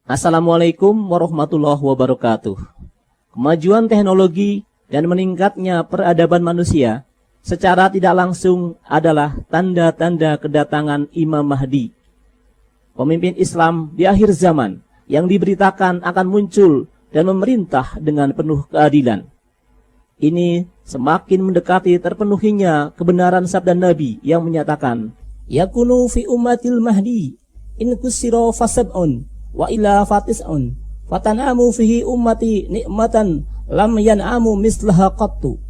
Assalamualaikum warahmatullahi wabarakatuh. Kemajuan teknologi dan meningkatnya peradaban manusia secara tidak langsung adalah tanda-tanda kedatangan Imam Mahdi, pemimpin Islam di akhir zaman yang diberitakan akan muncul dan memerintah dengan penuh keadilan. Ini semakin mendekati terpenuhinya kebenaran sabda Nabi yang menyatakan, yakunu fi ummatil mahdi in kusiro fasab'un wa ila fatis'un fatanamu fihi ummati nikmatan lam yan'amu mislaha qattu.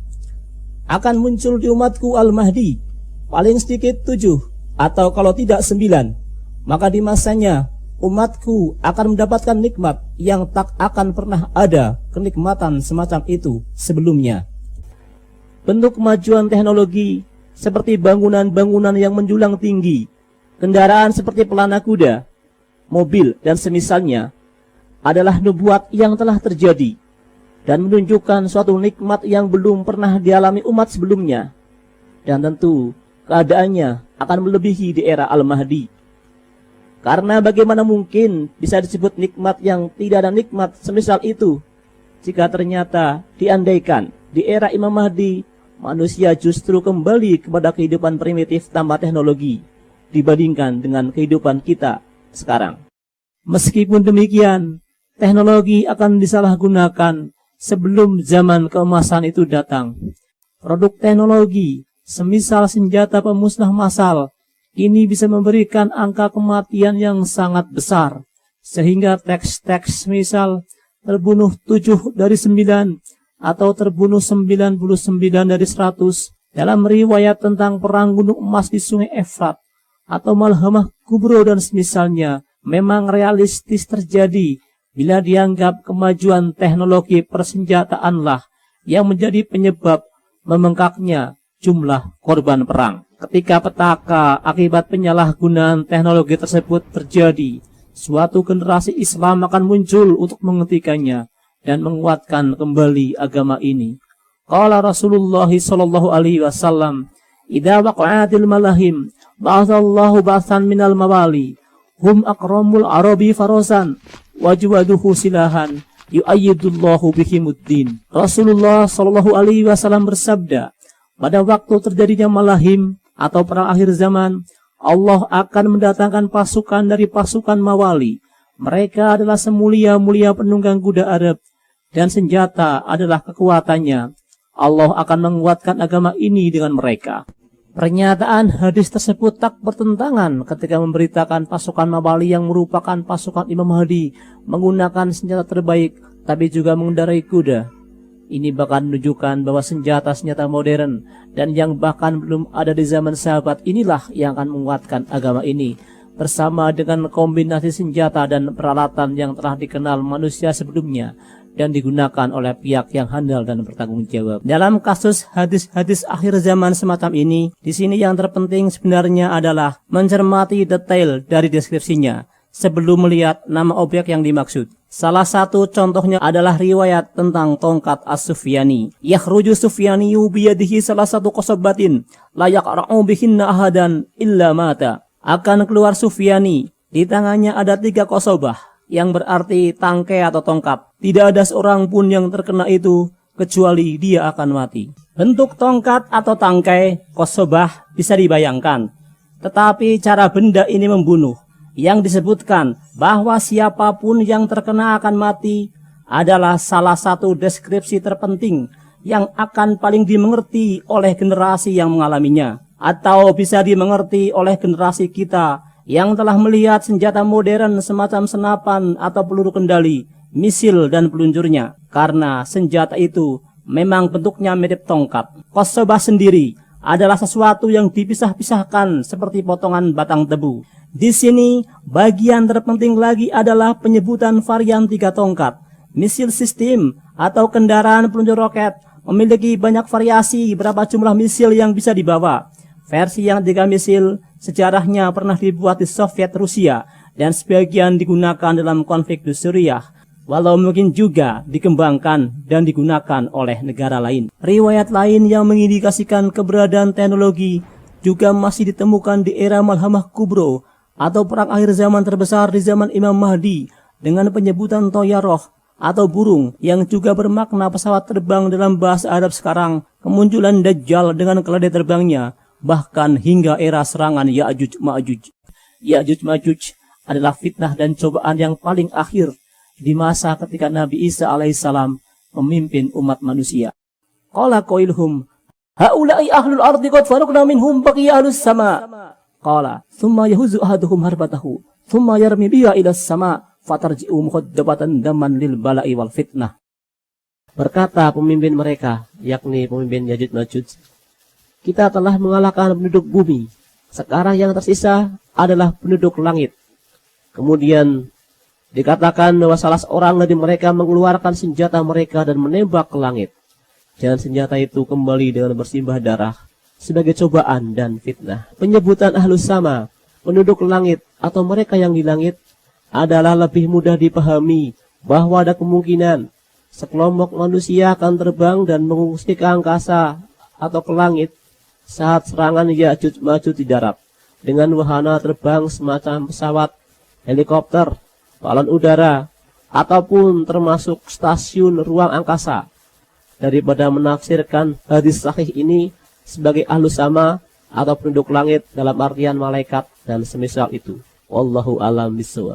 Akan muncul di umatku al-mahdi paling sedikit 7 atau kalau tidak 9, maka di masanya umatku akan mendapatkan nikmat yang tak akan pernah ada kenikmatan semacam itu sebelumnya. Bentuk kemajuan teknologi seperti bangunan-bangunan yang menjulang tinggi, kendaraan seperti pelana kuda, mobil dan semisalnya adalah nubuat yang telah terjadi dan menunjukkan suatu nikmat yang belum pernah dialami umat sebelumnya, dan tentu keadaannya akan melebihi di era Al-Mahdi. Karena bagaimana mungkin bisa disebut nikmat yang tidak ada nikmat semisal itu jika ternyata diandaikan di era Imam Mahdi manusia justru kembali kepada kehidupan primitif tanpa teknologi dibandingkan dengan kehidupan kita sekarang. Meskipun demikian, teknologi akan disalahgunakan sebelum zaman keemasan itu datang. Produk teknologi, semisal senjata pemusnah massal, kini bisa memberikan angka kematian yang sangat besar, sehingga teks-teks misal terbunuh 7 dari 9 atau terbunuh 99 dari 100 dalam riwayat tentang perang gunung emas di sungai Efrat atau Malhamah Kubro dan semisalnya memang realistis terjadi bila dianggap kemajuan teknologi persenjataanlah yang menjadi penyebab membengkaknya jumlah korban perang. Ketika petaka akibat penyalahgunaan teknologi tersebut terjadi, suatu generasi Islam akan muncul untuk menghentikannya dan menguatkan kembali agama ini. Qala Rasulullah sallallahu alaihi wasallam, "Idza waqa'atil malahim, ba'athallahu ba'san minal mawali, hum akramul arabi farasan, wajwaduhu silahan, yu'ayyidullahu bihimuddin." Rasulullah sallallahu alaihi wasallam bersabda, pada waktu terjadinya malahim atau perang akhir zaman, Allah akan mendatangkan pasukan dari pasukan Mawali. Mereka adalah semulia-mulia penunggang kuda Arab dan senjata adalah kekuatannya. Allah akan menguatkan agama ini dengan mereka. Pernyataan hadis tersebut tak bertentangan ketika memberitakan pasukan Mawali yang merupakan pasukan Imam Mahdi menggunakan senjata terbaik tapi juga mengendarai kuda. Ini bahkan menunjukkan bahwa senjata-senjata modern dan yang bahkan belum ada di zaman sahabat inilah yang akan menguatkan agama ini, bersama dengan kombinasi senjata dan peralatan yang telah dikenal manusia sebelumnya dan digunakan oleh pihak yang handal dan bertanggung jawab. Dalam kasus hadis-hadis akhir zaman semacam ini, di sini yang terpenting sebenarnya adalah mencermati detail dari deskripsinya sebelum melihat nama objek yang dimaksud. Salah satu contohnya adalah riwayat tentang tongkat As-Sufyani. Yakhruju Sufyaniyu biyadihi salah satu qasabatin la yaqra'u bihinna ahadan illa mata. Akan keluar Sufyani, di tangannya ada 3 qasabah yang berarti tangkai atau tongkat. Tidak ada seorang pun yang terkena itu kecuali dia akan mati. Bentuk tongkat atau tangkai qasabah bisa dibayangkan, tetapi cara benda ini membunuh. Yang disebutkan bahwa siapapun yang terkena akan mati adalah salah satu deskripsi terpenting yang akan paling dimengerti oleh generasi yang mengalaminya, atau bisa dimengerti oleh generasi kita yang telah melihat senjata modern semacam senapan atau peluru kendali, misil dan peluncurnya, karena senjata itu memang bentuknya mirip tongkat. Qasabah sendiri adalah sesuatu yang dipisah-pisahkan seperti potongan batang tebu. Di sini, bagian terpenting lagi adalah penyebutan varian 3 tongkat. Misil sistem atau kendaraan peluncur roket memiliki banyak variasi berapa jumlah misil yang bisa dibawa. Versi yang 3 misil sejarahnya pernah dibuat di Soviet Rusia dan sebagian digunakan dalam konflik di Suriah, walau mungkin juga dikembangkan dan digunakan oleh negara lain. Riwayat lain yang mengindikasikan keberadaan teknologi juga masih ditemukan di era Malhamah Kubro atau perang akhir zaman terbesar di zaman Imam Mahdi dengan penyebutan toyaroh atau burung yang juga bermakna pesawat terbang dalam bahasa Arab sekarang, kemunculan Dajjal dengan keledai terbangnya, bahkan hingga era serangan Ya'juj Ma'juj. Ya'juj Ma'juj adalah fitnah dan cobaan yang paling akhir di masa ketika Nabi Isa alaihissalam memimpin umat manusia. Qala qailhum haula'i ahlul ardi qad faraqna minhum baqiya ahlus sama. Qala thumma yahuzu ahaduhum harbatahu thumma yarmi biha ila sama fatarji'u muhaddabatan daman lil bala'i wal fitnah. Berkata pemimpin mereka, yakni pemimpin Ya'juj Ma'juj, kita telah mengalahkan penduduk bumi. Sekarang yang tersisa adalah penduduk langit. Kemudian dikatakan bahwa salah seorang dari mereka mengeluarkan senjata mereka dan menembak ke langit. Dan senjata itu kembali dengan bersimbah darah sebagai cobaan dan fitnah. Penyebutan ahlus sama, penduduk langit atau mereka yang di langit, adalah lebih mudah dipahami bahwa ada kemungkinan sekelompok manusia akan terbang dan mengungsi ke angkasa atau ke langit saat serangan Ya'juj Ma'juj di darat dengan wahana terbang semacam pesawat, helikopter, balon udara, ataupun termasuk stasiun ruang angkasa. Daripada menafsirkan hadis sahih ini sebagai ahlus sama atau penduduk langit dalam artian malaikat dan semisal itu. Wallahu a'lam bishawab.